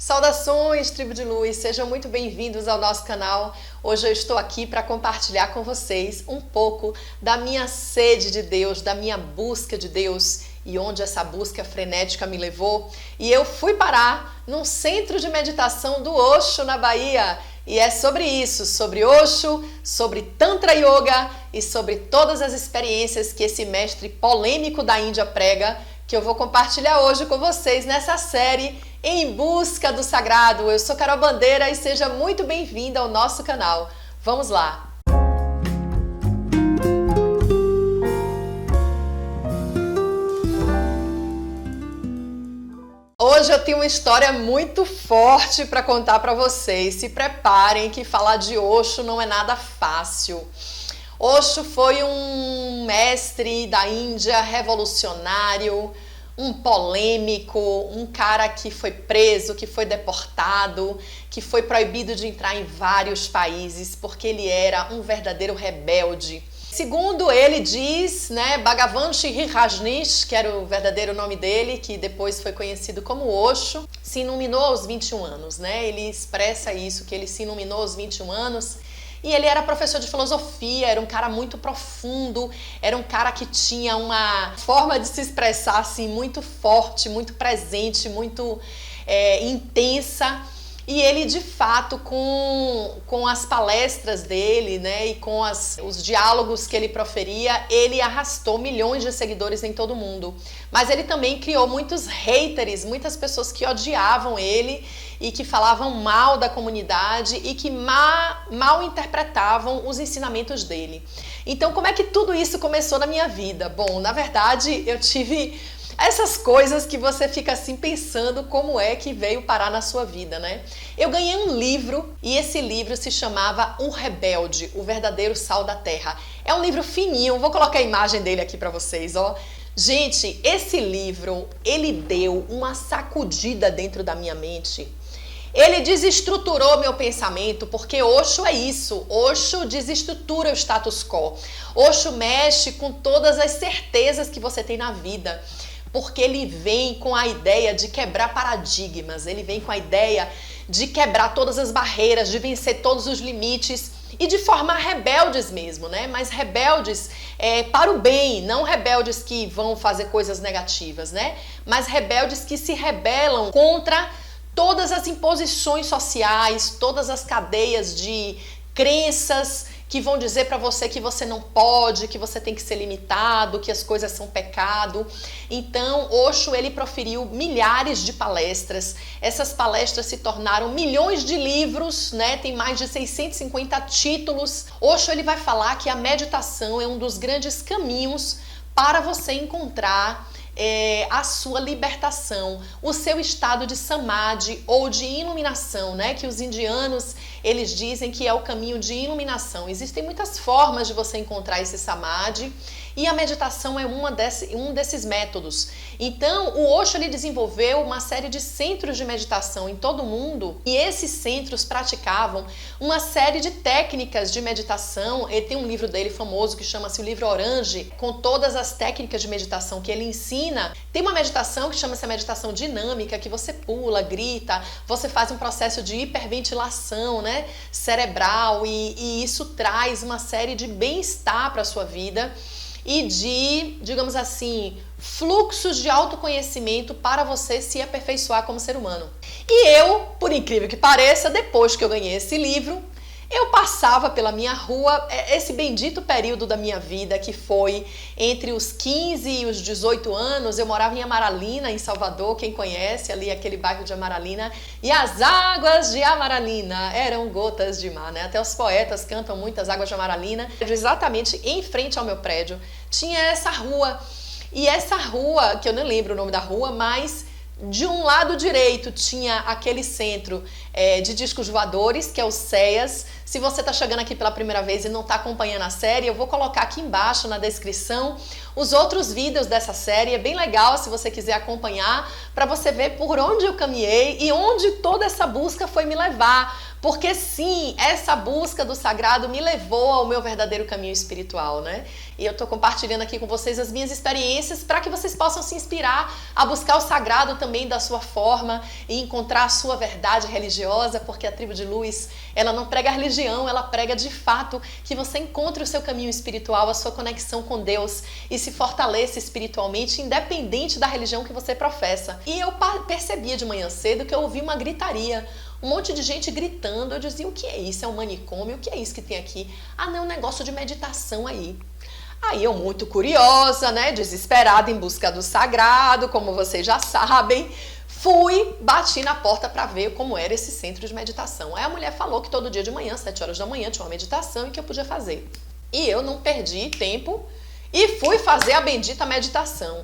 Saudações, tribo de luz, sejam muito bem-vindos ao nosso canal. Hoje eu estou aqui para compartilhar com vocês um pouco da minha sede de Deus, da minha busca de Deus e onde essa busca frenética me levou. E eu fui parar num centro de meditação do Osho, na Bahia. E é sobre isso, sobre Osho, sobre Tantra Yoga e sobre todas as experiências que esse mestre polêmico da Índia prega, que eu vou compartilhar hoje com vocês nessa série Em Busca do Sagrado. Eu sou Carol Bandeira e seja muito bem-vinda ao nosso canal. Vamos lá! Hoje eu tenho uma história muito forte para contar para vocês. Se preparem que falar de Osho não é nada fácil. Osho foi um mestre da Índia revolucionário, um polêmico, um cara que foi preso, que foi deportado, que foi proibido de entrar em vários países porque ele era um verdadeiro rebelde. Segundo ele diz, Bhagavan Shree Rajneesh, que era o verdadeiro nome dele, que depois foi conhecido como Osho, se iluminou aos 21 anos, Ele expressa isso, que ele se iluminou aos 21 anos. E ele era professor de filosofia, era um cara muito profundo, era um cara que tinha uma forma de se expressar assim, muito forte, muito presente, muito intensa. E ele, de fato, com as palestras dele, e com os diálogos que ele proferia, ele arrastou milhões de seguidores em todo o mundo. Mas ele também criou muitos haters, muitas pessoas que odiavam ele e que falavam mal da comunidade e que mal interpretavam os ensinamentos dele. Então, como é que tudo isso começou na minha vida? Bom, na verdade, eu tive essas coisas que você fica assim pensando como é que veio parar na sua vida, Eu ganhei um livro e esse livro se chamava O Rebelde, o Verdadeiro Sal da Terra. É um livro fininho, vou colocar a imagem dele aqui para vocês, ó. Gente, esse livro, ele deu uma sacudida dentro da minha mente. Ele desestruturou meu pensamento, porque Osho é isso, Osho desestrutura o status quo. Osho mexe com todas as certezas que você tem na vida, porque ele vem com a ideia de quebrar paradigmas, ele vem com a ideia de quebrar todas as barreiras, de vencer todos os limites e de formar rebeldes mesmo, Mas rebeldes para o bem, não rebeldes que vão fazer coisas negativas, Mas rebeldes que se rebelam contra todas as imposições sociais, todas as cadeias de crenças que vão dizer para você que você não pode, que você tem que ser limitado, que as coisas são pecado. Então, Osho, ele proferiu milhares de palestras. Essas palestras se tornaram milhões de livros, Tem mais de 650 títulos. Osho, ele vai falar que a meditação é um dos grandes caminhos para você encontrar a sua libertação, o seu estado de samadhi ou de iluminação, Que os indianos, eles dizem que é o caminho de iluminação. Existem muitas formas de você encontrar esse samadhi e a meditação é um desses métodos. Então, o Osho, ele desenvolveu uma série de centros de meditação em todo o mundo e esses centros praticavam uma série de técnicas de meditação. Ele tem um livro dele famoso que chama-se o Livro Orange, com todas as técnicas de meditação que ele ensina. Tem uma meditação que chama-se a meditação dinâmica, que você pula, grita, você faz um processo de hiperventilação, cerebral e isso traz uma série de bem-estar para a sua vida e de, digamos assim, fluxos de autoconhecimento para você se aperfeiçoar como ser humano. E eu, por incrível que pareça, depois que eu ganhei esse livro, eu passava pela minha rua, esse bendito período da minha vida que foi entre os 15 e os 18 anos, eu morava em Amaralina, em Salvador, quem conhece ali aquele bairro de Amaralina, e as águas de Amaralina eram gotas de mar, Até os poetas cantam muitas águas de Amaralina. Exatamente em frente ao meu prédio tinha essa rua, e essa rua, que eu não lembro o nome da rua, mas de um lado direito tinha aquele centro de discos voadores, que é o CEAS. Se você está chegando aqui pela primeira vez e não está acompanhando a série, eu vou colocar aqui embaixo na descrição os outros vídeos dessa série. É bem legal se você quiser acompanhar, para você ver por onde eu caminhei e onde toda essa busca foi me levar. Porque sim, essa busca do sagrado me levou ao meu verdadeiro caminho espiritual, E eu estou compartilhando aqui com vocês as minhas experiências para que vocês possam se inspirar a buscar o sagrado também da sua forma e encontrar a sua verdade religiosa, porque a Tribo de Luz, ela não prega religião, ela prega de fato que você encontre o seu caminho espiritual, a sua conexão com Deus e se fortaleça espiritualmente, independente da religião que você professa. E eu percebia de manhã cedo que eu ouvi uma gritaria, um monte de gente gritando. Eu dizia, o que é isso? É um manicômio? O que é isso que tem aqui? Ah, não, um negócio de meditação aí. Aí eu, muito curiosa, né, desesperada em busca do sagrado, como vocês já sabem, fui, bati na porta para ver como era esse centro de meditação. Aí a mulher falou que todo dia de manhã, 7 horas da manhã, tinha uma meditação e que eu podia fazer. E eu não perdi tempo e fui fazer a bendita meditação.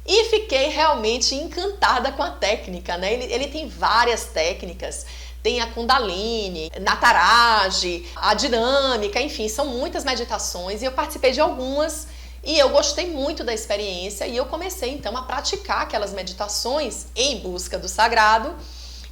E fiquei realmente encantada com a técnica, né? Ele tem várias técnicas. Tem a Kundalini, Nataraj, a dinâmica, enfim, são muitas meditações e eu participei de algumas e eu gostei muito da experiência e eu comecei então a praticar aquelas meditações em busca do sagrado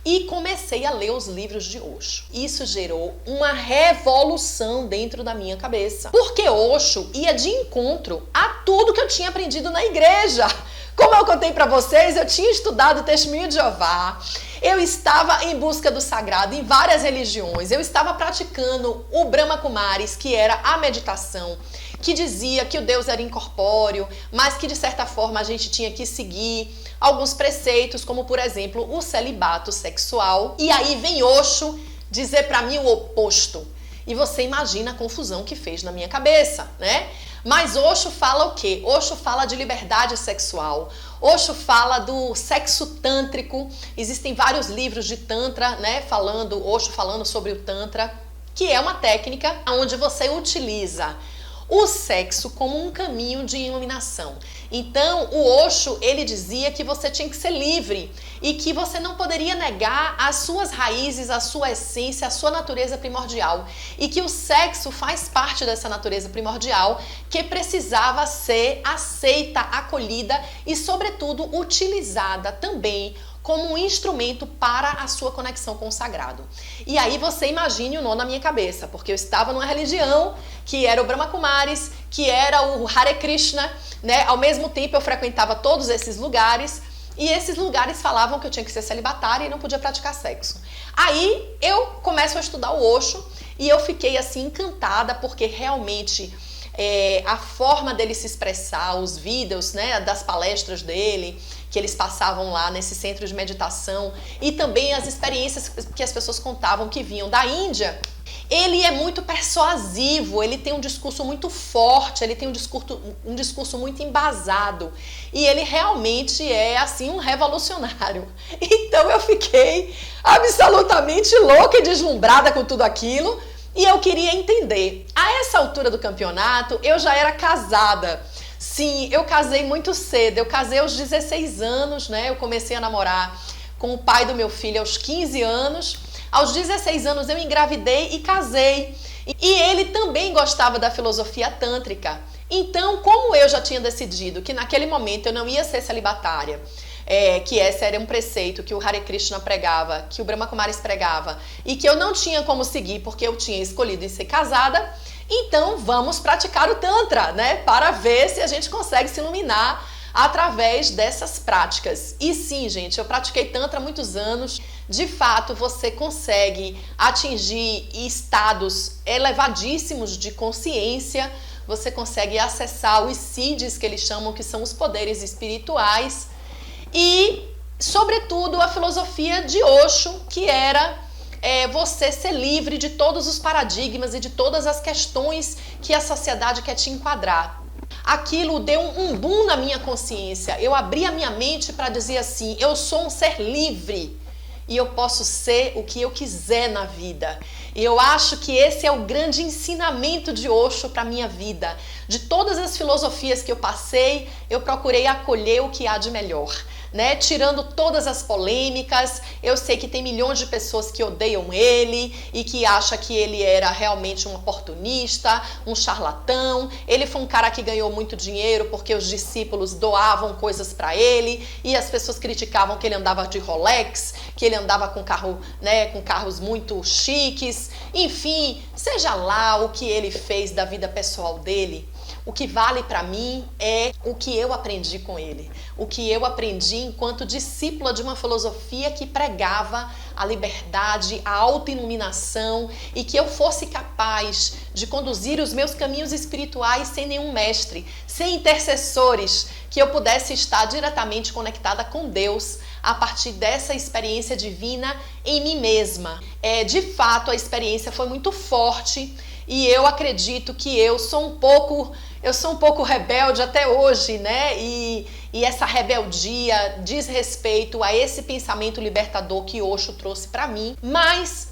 e comecei a ler os livros de Osho. Isso gerou uma revolução dentro da minha cabeça, porque Osho ia de encontro a tudo que eu tinha aprendido na igreja. Como eu contei para vocês, eu tinha estudado o Testemunho de Jeová, eu estava em busca do sagrado em várias religiões, eu estava praticando o Brahma Kumaris, que era a meditação, que dizia que o Deus era incorpóreo, mas que de certa forma a gente tinha que seguir alguns preceitos, como por exemplo o celibato sexual. E aí vem Osho dizer para mim o oposto. E você imagina a confusão que fez na minha cabeça, né? Mas Osho fala o quê? Osho fala de liberdade sexual. Osho fala do sexo tântrico. Existem vários livros de tantra, né? Osho falando sobre o tantra, que é uma técnica onde você utiliza o sexo como um caminho de iluminação. Então, o Osho, ele dizia que você tinha que ser livre e que você não poderia negar as suas raízes, a sua essência, a sua natureza primordial. E que o sexo faz parte dessa natureza primordial que precisava ser aceita, acolhida e, sobretudo, utilizada também como um instrumento para a sua conexão com o sagrado. E aí você imagine o nó na minha cabeça, porque eu estava numa religião que era o Brahma Kumaris, que era o Hare Krishna, né? Ao mesmo tempo eu frequentava todos esses lugares e esses lugares falavam que eu tinha que ser celibatária e não podia praticar sexo. Aí eu começo a estudar o Osho e eu fiquei assim encantada, porque realmente a forma dele se expressar, os vídeos, né, das palestras dele, que eles passavam lá nesse centro de meditação, e também as experiências que as pessoas contavam que vinham da Índia, ele é muito persuasivo, ele tem um discurso muito forte, ele tem um discurso muito embasado, e ele realmente é assim um revolucionário. Então eu fiquei absolutamente louca e deslumbrada com tudo aquilo, e eu queria entender. A essa altura do campeonato, eu já era casada. Sim, eu casei muito cedo, eu casei aos 16 anos, né? Eu comecei a namorar com o pai do meu filho aos 15 anos. Aos 16 anos eu engravidei e casei. E ele também gostava da filosofia tântrica. Então, como eu já tinha decidido que naquele momento eu não ia ser celibatária, que esse era um preceito que o Hare Krishna pregava, que o Brahma Kumaris pregava, e que eu não tinha como seguir porque eu tinha escolhido em ser casada, então vamos praticar o Tantra, né? Para ver se a gente consegue se iluminar através dessas práticas. E sim, gente, eu pratiquei Tantra há muitos anos. De fato, você consegue atingir estados elevadíssimos de consciência, você consegue acessar os siddhis, que eles chamam, que são os poderes espirituais, e, sobretudo, a filosofia de Osho, que era você ser livre de todos os paradigmas e de todas as questões que a sociedade quer te enquadrar. Aquilo deu um boom na minha consciência. Eu abri a minha mente para dizer assim, eu sou um ser livre e eu posso ser o que eu quiser na vida. E eu acho que esse é o grande ensinamento de Osho para a minha vida. De todas as filosofias que eu passei, eu procurei acolher o que há de melhor, né? Tirando todas as polêmicas. Eu sei que tem milhões de pessoas que odeiam ele e que acham que ele era realmente um oportunista, um charlatão. Ele foi um cara que ganhou muito dinheiro porque os discípulos doavam coisas para ele e as pessoas criticavam que ele andava de Rolex, que ele andava com carro, né, com carros muito chiques. Enfim, seja lá o que ele fez da vida pessoal dele. O que vale para mim é o que eu aprendi com ele. O que eu aprendi enquanto discípula de uma filosofia que pregava a liberdade, a autoiluminação e que eu fosse capaz de conduzir os meus caminhos espirituais sem nenhum mestre, sem intercessores, que eu pudesse estar diretamente conectada com Deus a partir dessa experiência divina em mim mesma. De fato, a experiência foi muito forte e eu acredito que eu sou um pouco rebelde até hoje, né? E essa rebeldia diz respeito a esse pensamento libertador que Osho trouxe para mim. Mas,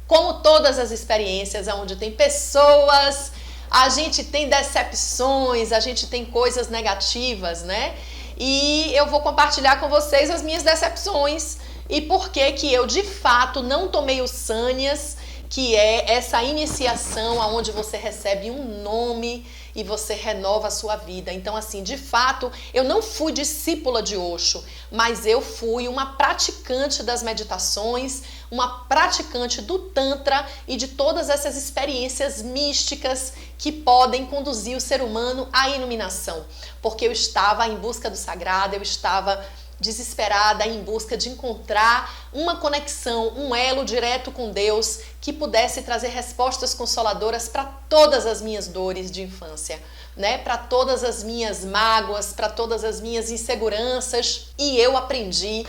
como todas as experiências onde tem pessoas, a gente tem decepções, a gente tem coisas negativas, né? E eu vou compartilhar com vocês as minhas decepções e por que eu, de fato, não tomei o Sannyas, que é essa iniciação onde você recebe um nome e você renova a sua vida. Então, assim, de fato, eu não fui discípula de Osho, mas eu fui uma praticante das meditações, uma praticante do Tantra e de todas essas experiências místicas que podem conduzir o ser humano à iluminação. Porque eu estava em busca do sagrado, eu estava desesperada em busca de encontrar uma conexão, um elo direto com Deus que pudesse trazer respostas consoladoras para todas as minhas dores de infância, né? Para todas as minhas mágoas, para todas as minhas inseguranças. E eu aprendi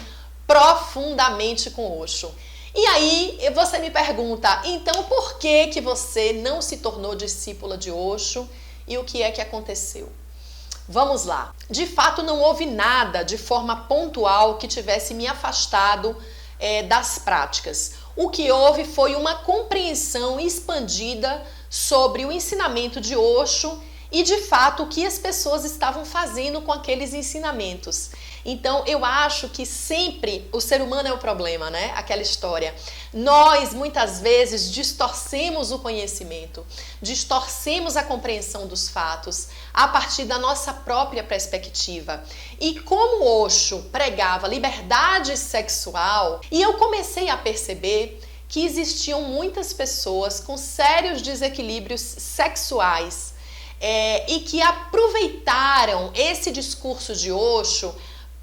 profundamente com Osho. E aí você me pergunta, então por que você não se tornou discípula de Osho e o que é que aconteceu? Vamos lá. De fato, não houve nada de forma pontual que tivesse me afastado das práticas. O que houve foi uma compreensão expandida sobre o ensinamento de Osho e, de fato, o que as pessoas estavam fazendo com aqueles ensinamentos. Então, eu acho que sempre o ser humano é o problema, né? Aquela história. Nós, muitas vezes, distorcemos o conhecimento, distorcemos a compreensão dos fatos a partir da nossa própria perspectiva. E como Osho pregava liberdade sexual, e eu comecei a perceber que existiam muitas pessoas com sérios desequilíbrios sexuais e que aproveitaram esse discurso de Osho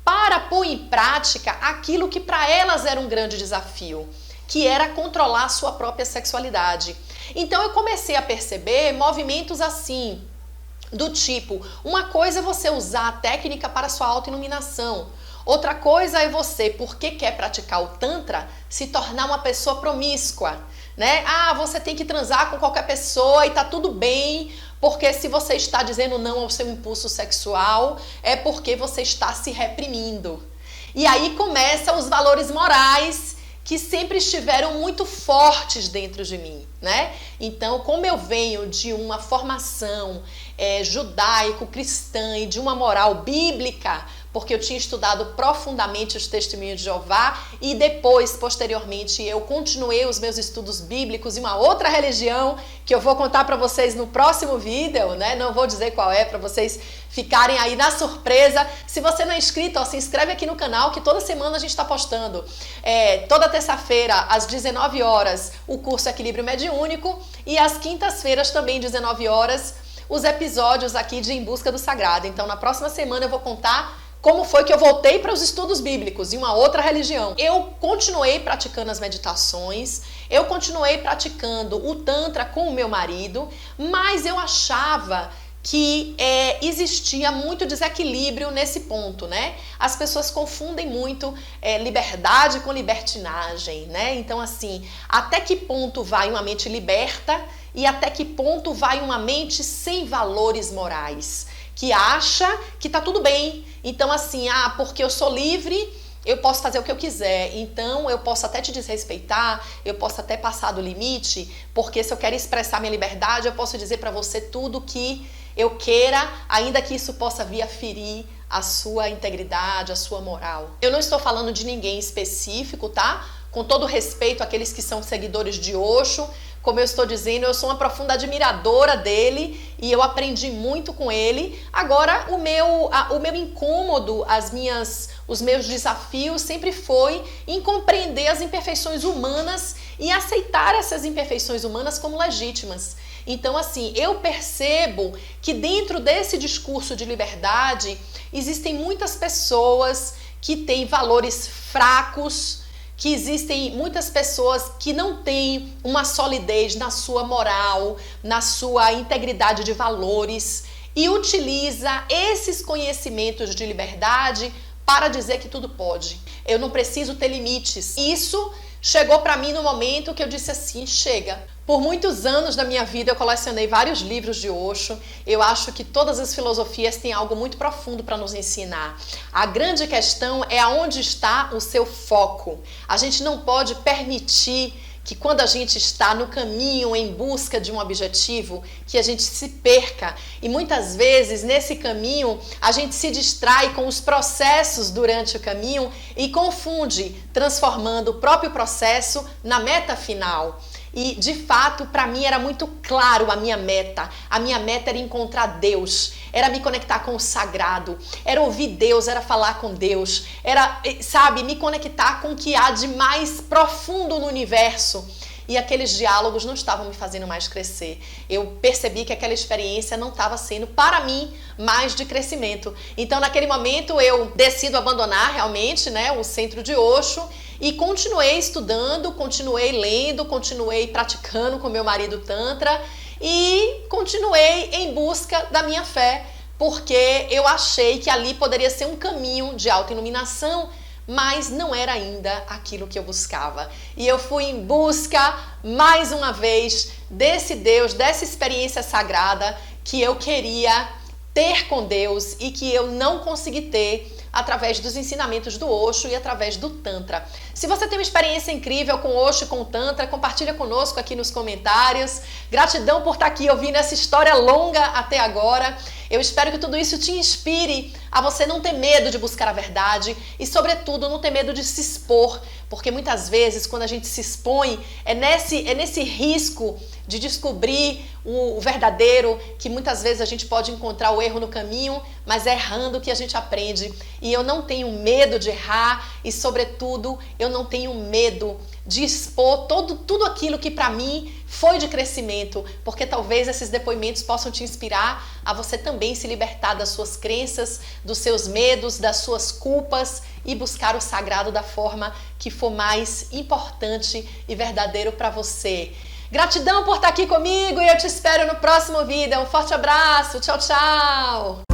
para pôr em prática aquilo que para elas era um grande desafio, que era controlar a sua própria sexualidade. Então eu comecei a perceber movimentos assim, do tipo, uma coisa é você usar a técnica para sua autoiluminação, outra coisa é você, porque quer praticar o Tantra, se tornar uma pessoa promíscua, né? Você tem que transar com qualquer pessoa e tá tudo bem, porque se você está dizendo não ao seu impulso sexual, é porque você está se reprimindo. E aí começam os valores morais que sempre estiveram muito fortes dentro de mim, né? Então, como eu venho de uma formação judaico-cristã e de uma moral bíblica, porque eu tinha estudado profundamente os testemunhos de Jeová e depois, posteriormente, eu continuei os meus estudos bíblicos em uma outra religião que eu vou contar para vocês no próximo vídeo, né? Não vou dizer qual é, para vocês ficarem aí na surpresa. Se você não é inscrito, se inscreve aqui no canal que toda semana a gente está postando. Toda terça-feira, às 19 horas, o curso Equilíbrio Mediúnico e às quintas-feiras, também 19 horas, os episódios aqui de Em Busca do Sagrado. Então, na próxima semana eu vou contar como foi que eu voltei para os estudos bíblicos em uma outra religião. Eu continuei praticando as meditações, eu continuei praticando o Tantra com o meu marido, mas eu achava que existia muito desequilíbrio nesse ponto, né? As pessoas confundem muito liberdade com libertinagem, né? Então, assim, até que ponto vai uma mente liberta e até que ponto vai uma mente sem valores morais, que acha que tá tudo bem. Então, assim, porque eu sou livre, eu posso fazer o que eu quiser. Então, eu posso até te desrespeitar, eu posso até passar do limite, porque se eu quero expressar minha liberdade, eu posso dizer para você tudo que eu queira, ainda que isso possa vir a ferir a sua integridade, a sua moral. Eu não estou falando de ninguém específico, tá? Com todo respeito àqueles que são seguidores de Osho, como eu estou dizendo, eu sou uma profunda admiradora dele e eu aprendi muito com ele. Agora, o meu incômodo, os meus desafios sempre foi em compreender as imperfeições humanas e aceitar essas imperfeições humanas como legítimas. Então, assim, eu percebo que dentro desse discurso de liberdade existem muitas pessoas que têm valores fracos, que existem muitas pessoas que não têm uma solidez na sua moral, na sua integridade de valores e utiliza esses conhecimentos de liberdade para dizer que tudo pode. Eu não preciso ter limites. Isso chegou para mim no momento que eu disse assim, chega. Por muitos anos da minha vida eu colecionei vários livros de Osho. Eu acho que todas as filosofias têm algo muito profundo para nos ensinar. A grande questão é aonde está o seu foco. A gente não pode permitir que quando a gente está no caminho em busca de um objetivo, que a gente se perca. E muitas vezes nesse caminho a gente se distrai com os processos durante o caminho e confunde, transformando o próprio processo na meta final. E, de fato, para mim era muito claro a minha meta. A minha meta era encontrar Deus, era me conectar com o sagrado, era ouvir Deus, era falar com Deus, era, sabe, me conectar com o que há de mais profundo no universo. E aqueles diálogos não estavam me fazendo mais crescer. Eu percebi que aquela experiência não estava sendo, para mim, mais de crescimento. Então, naquele momento, eu decido abandonar realmente, né, o centro de Osho e continuei estudando, continuei lendo, continuei praticando com meu marido Tantra e continuei em busca da minha fé, porque eu achei que ali poderia ser um caminho de autoiluminação, mas não era ainda aquilo que eu buscava. E eu fui em busca, mais uma vez, desse Deus, dessa experiência sagrada que eu queria ter com Deus e que eu não consegui ter através dos ensinamentos do Osho e através do Tantra. Se você tem uma experiência incrível com Osho e com o Tantra, compartilha conosco aqui nos comentários. Gratidão por estar aqui ouvindo essa história longa até agora. Eu espero que tudo isso te inspire a você não ter medo de buscar a verdade e, sobretudo, não ter medo de se expor, porque muitas vezes, quando a gente se expõe, é nesse risco de descobrir o verdadeiro, que muitas vezes a gente pode encontrar o erro no caminho, mas é errando que a gente aprende. E eu não tenho medo de errar e, sobretudo, eu não tenho medo de expor tudo aquilo que para mim foi de crescimento, porque talvez esses depoimentos possam te inspirar a você também se libertar das suas crenças, dos seus medos, das suas culpas e buscar o sagrado da forma que for mais importante e verdadeiro para você. Gratidão por estar aqui comigo e eu te espero no próximo vídeo. Um forte abraço, tchau, tchau!